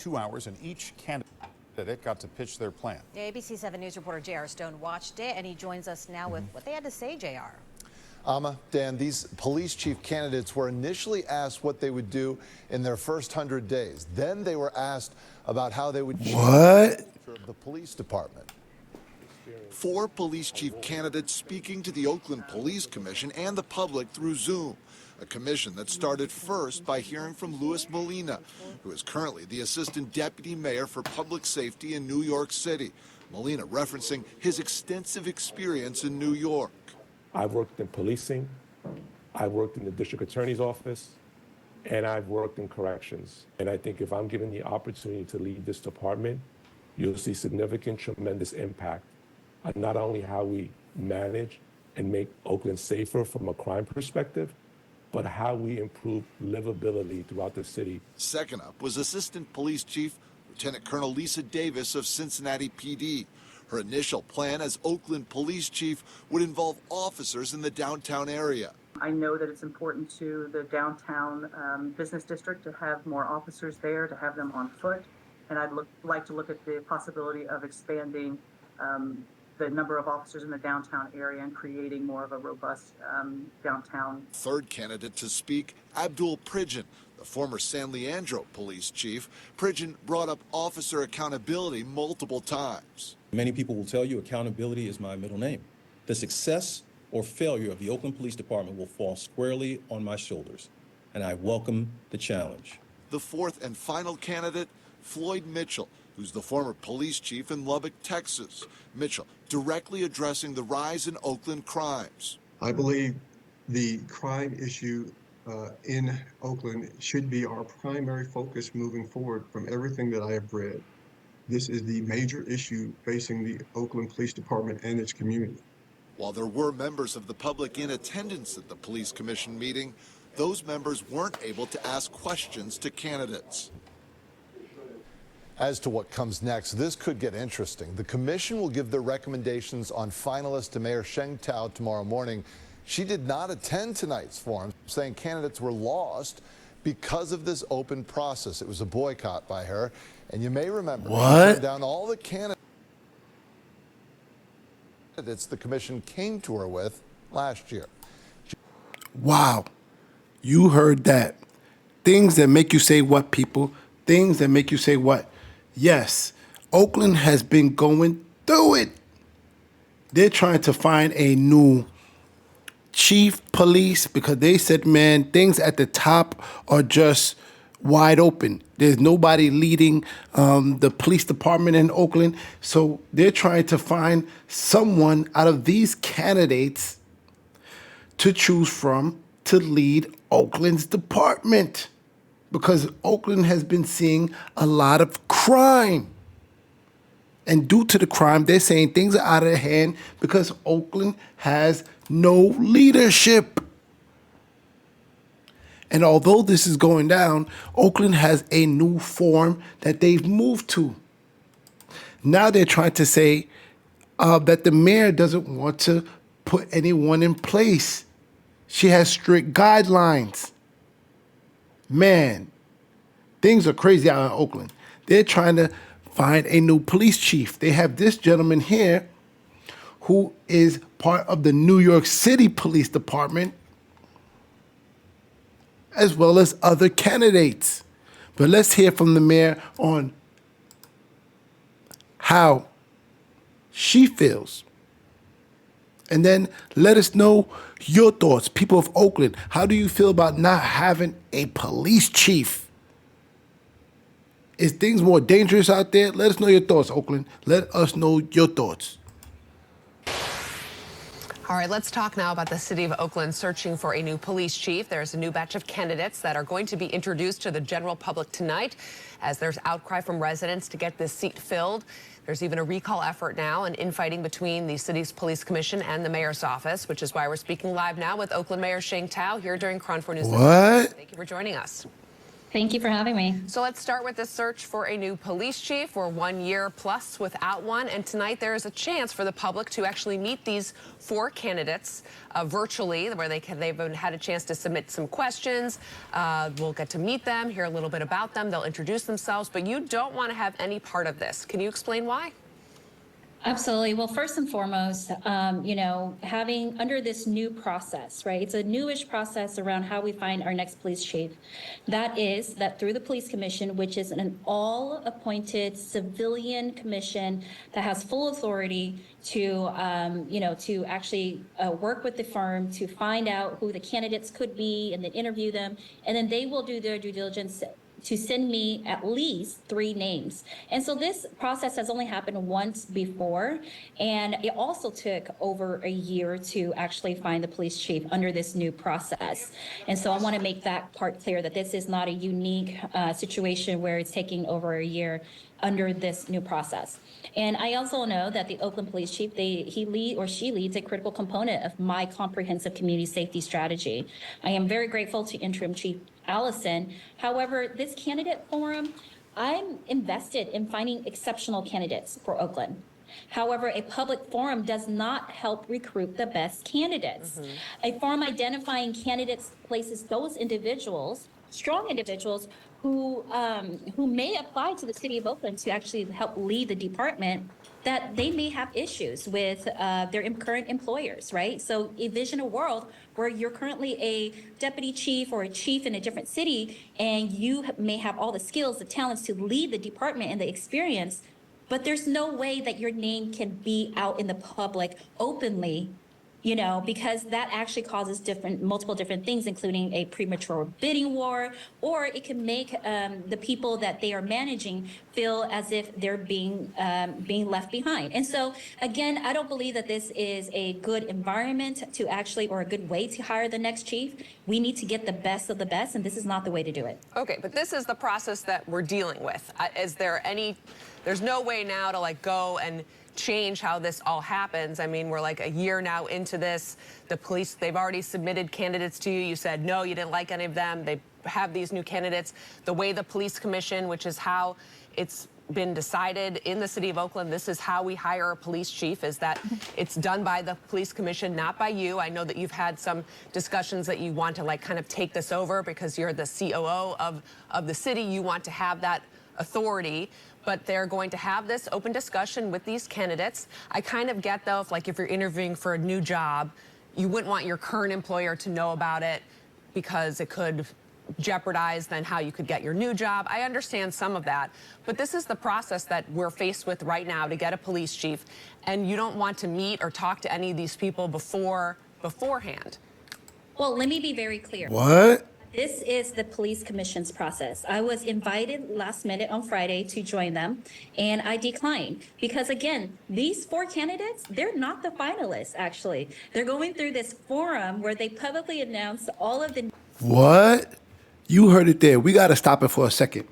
2 hours, and each candidate got to pitch their plan. ABC 7 News reporter J.R. Stone watched it, and he joins us now with what they had to say, J.R. Dan, these police chief candidates were initially asked what they would do in their first 100 days. Then they were asked about how they would change the future of the police department. 4 police chief candidates speaking to the Oakland Police Commission and the public through Zoom, a commission that started first by hearing from Luis Molina, who is currently the assistant deputy mayor for public safety in New York City. Molina referencing his extensive experience in New York. I've worked in policing, I've worked in the district attorney's office, and I've worked in corrections. And I think if I'm given the opportunity to lead this department, you'll see significant, tremendous impact on not only how we manage and make Oakland safer from a crime perspective, but how we improve livability throughout the city. Second up was Assistant Police Chief Lieutenant Colonel Lisa Davis of Cincinnati PD. Her initial plan as Oakland Police Chief would involve officers in the downtown area. I know that it's important to the downtown business district to have more officers there, to have them on foot. And I'd like to look at the possibility of expanding the number of officers in the downtown area and creating more of a robust downtown. Third candidate to speak, Abdul Pridgen, the former San Leandro police chief. Pridgen brought up officer accountability multiple times. Many people will tell you accountability is my middle name. The success or failure of the Oakland Police Department will fall squarely on my shoulders, and I welcome the challenge. The fourth and final candidate, Floyd Mitchell, who's the former police chief in Lubbock, Texas. Mitchell directly addressing the rise in Oakland crimes. I believe the crime issue in Oakland should be our primary focus moving forward from everything that I have read. This is the major issue facing the Oakland Police Department and its community. While there were members of the public in attendance at the police commission meeting, those members weren't able to ask questions to candidates. As to what comes next, this could get interesting. The commission will give their recommendations on finalist to Mayor Sheng Tao tomorrow morning. She did not attend tonight's forum, saying candidates were lost because of this open process. It was a boycott by her. And you may remember, she turned down all the candidates the commission came to her with last year. Wow. You heard that. Things that make you say what, people? Things that make you say what? Yes, Oakland has been going through it. They're trying to find a new chief police because they said, man, things at the top are just wide open. There's nobody leading the police department in Oakland. So they're trying to find someone out of these candidates to choose from to lead Oakland's department, because Oakland has been seeing a lot of crime. And due to the crime, they're saying things are out of hand because Oakland has no leadership. And although this is going down, Oakland has a new form that they've moved to. Now they're trying to say that the mayor doesn't want to put anyone in place. She has strict guidelines. Man, things are crazy out in Oakland. They're trying to find a new police chief. They have this gentleman here who is part of the New York City Police Department, as well as other candidates. But let's hear from the mayor on how she feels. And then let us know your thoughts, people of Oakland. How do you feel about not having a police chief? Is things more dangerous out there? Let us know your thoughts, Oakland. Let us know your thoughts. All right, let's talk now about the city of Oakland searching for a new police chief. There's a new batch of candidates that are going to be introduced to the general public tonight as there's outcry from residents to get this seat filled. There's even a recall effort now and infighting between the city's police commission and the mayor's office, which is why we're speaking live now with Oakland Mayor Sheng Tao here during Cron 4 News. What? Thank you for joining us. Thank you for having me. So let's start with the search for a new police chief. We're 1 year plus without one. And tonight there is a chance for the public to actually meet these 4 candidates virtually, where they've had a chance to submit some questions. We'll get to meet them, hear a little bit about them. They'll introduce themselves. But you don't want to have any part of this. Can you explain why? Absolutely. Well, first and foremost, having under this new process, right? It's a newish process around how we find our next police chief. That is that through the police commission, which is an all-appointed civilian commission that has full authority to, to actually work with the firm to find out who the candidates could be and then interview them. And then they will do their due diligence to send me at least 3 names. And so this process has only happened once before. And it also took over a year to actually find the police chief under this new process. And so I want to make that part clear that this is not a unique situation where it's taking over a year under this new process. And I also know that the Oakland police chief, she leads a critical component of my comprehensive community safety strategy. I am very grateful to interim chief Allison. However, this candidate forum, I'm invested in finding exceptional candidates for Oakland. However, a public forum does not help recruit the best candidates. A forum identifying candidates places those individuals, strong individuals, who may apply to the city of Oakland to actually help lead the department, that they may have issues with their current employers, right? So envision a world where you're currently a deputy chief or a chief in a different city, and you may have all the skills, the talents to lead the department and the experience, but there's no way that your name can be out in the public openly, because that actually causes multiple different things, including a premature bidding war, or it can make the people that they are managing feel as if they're being left behind. And so, again, I don't believe that this is a good environment to actually, or a good way to hire the next chief. We need to get the best of the best, and this is not the way to do it. Okay, but this is the process that we're dealing with. There's no way now to go and change how this all happens. I mean, we're like a year now into this. The police, they've already submitted candidates to you. You said no, you didn't like any of them. They have these new candidates. The way the police commission, which is how it's been decided in the city of Oakland, this is how we hire a police chief, is that it's done by the police commission, not by you. I know that you've had some discussions that you want to kind of take this over because you're the COO of the city. You want to have that authority. But they're going to have this open discussion with these candidates. I kind of get, though, if you're interviewing for a new job, you wouldn't want your current employer to know about it because it could jeopardize then how you could get your new job. I understand some of that, but this is the process that we're faced with right now to get a police chief, and you don't want to meet or talk to any of these people beforehand. Well, let me be very clear. What? This is the police commission's process. I was invited last minute on Friday to join them, and I declined because, again, these 4 candidates, they're not the finalists, actually. They're going through this forum where they publicly announce all of the... What? You heard it there. We got to stop it for a second.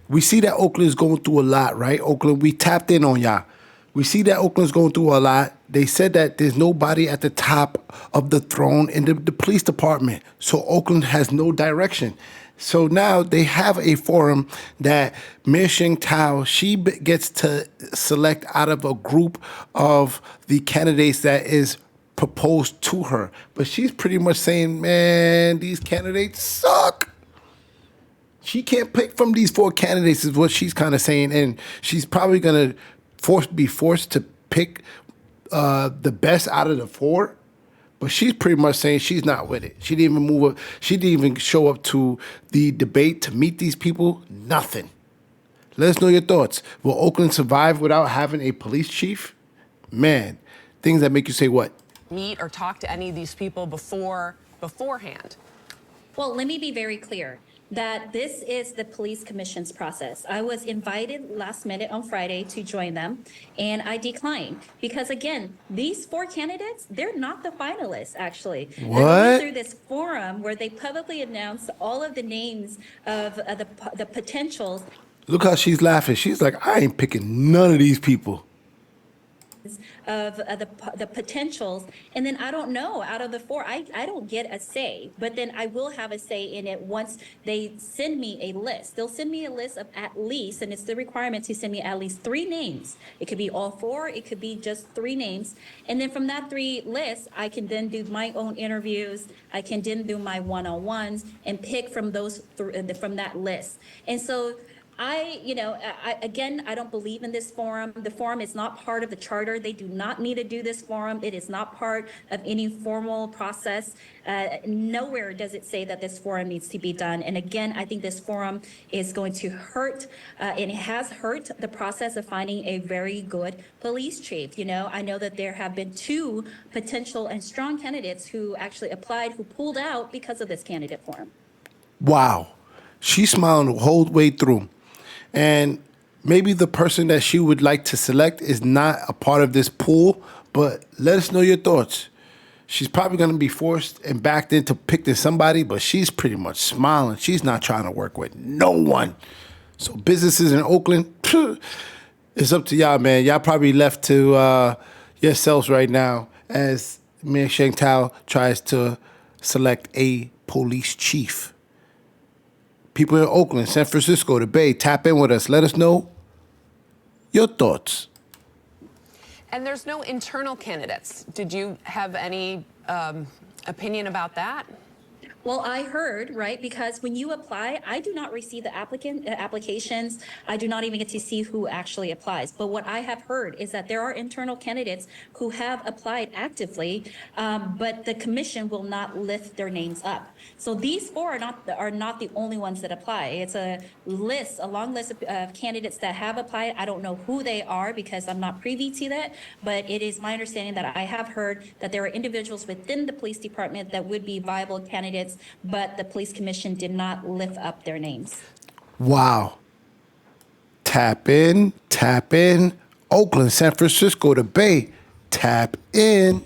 We see that Oakland is going through a lot, right? Oakland, we tapped in on y'all. We see that Oakland's going through a lot. They said that there's nobody at the top of the throne in the police department. So Oakland has no direction. So now they have a forum that Mayor Sheng Tao, she gets to select out of a group of the candidates that is proposed to her. But she's pretty much saying, man, these candidates suck. She can't pick from these 4 candidates is what she's kind of saying. And she's probably going to be forced to pick the best out of the 4, but she's pretty much saying she's not with it. She didn't even move up. She didn't even show up to the debate to meet these people. Nothing. Let us know your thoughts. Will Oakland survive without having a police chief? Man, things that make you say what? Meet or talk to any of these people beforehand. Well, let me be very clear that this is the police commission's process. I was invited last minute on Friday to join them, and I declined because, again, these 4 candidates, they're not the finalists, actually. What? They're going through this forum where they publicly announce all of the names of the potentials. Look how she's laughing. She's like, I ain't picking none of these people. of the potentials. And then I don't know, out of the four, I don't get a say, but then I will have a say in it once they send me a list. They'll send me a list of at least, and it's the requirement to send me at least 3 names. It could be all 4, it could be just 3 names. And then from that 3 lists, I can then do my own interviews. I can then do my one-on-ones and pick from those from that list. And so again, I don't believe in this forum. The forum is not part of the charter. They do not need to do this forum. It is not part of any formal process. Nowhere does it say that this forum needs to be done. And again, I think this forum is going to hurt, and it has hurt the process of finding a very good police chief. I know that there have been 2 potential and strong candidates who actually applied, who pulled out because of this candidate forum. Wow. She's smiling the whole way through. And maybe the person that she would like to select is not a part of this pool, but let us know your thoughts. She's probably going to be forced and backed into picking somebody, but she's pretty much smiling. She's not trying to work with no one. So businesses in Oakland, it's up to y'all, man. Y'all probably left to yourselves right now as Mayor Sheng Thao tries to select a police chief. People in Oakland, San Francisco, the Bay, tap in with us. Let us know your thoughts. And there's no internal candidates. Did you have any opinion about that? Well, I heard, right, because when you apply, I do not receive the applications. I do not even get to see who actually applies. But what I have heard is that there are internal candidates who have applied actively, but the commission will not lift their names up. So these 4 are not the only ones that apply. It's a long list of candidates that have applied. I don't know who they are because I'm not privy to that, but it is my understanding that I have heard that there are individuals within the police department that would be viable candidates, but the police commission did not lift up their names. Wow. Tap in. Oakland, San Francisco, the Bay. Tap in.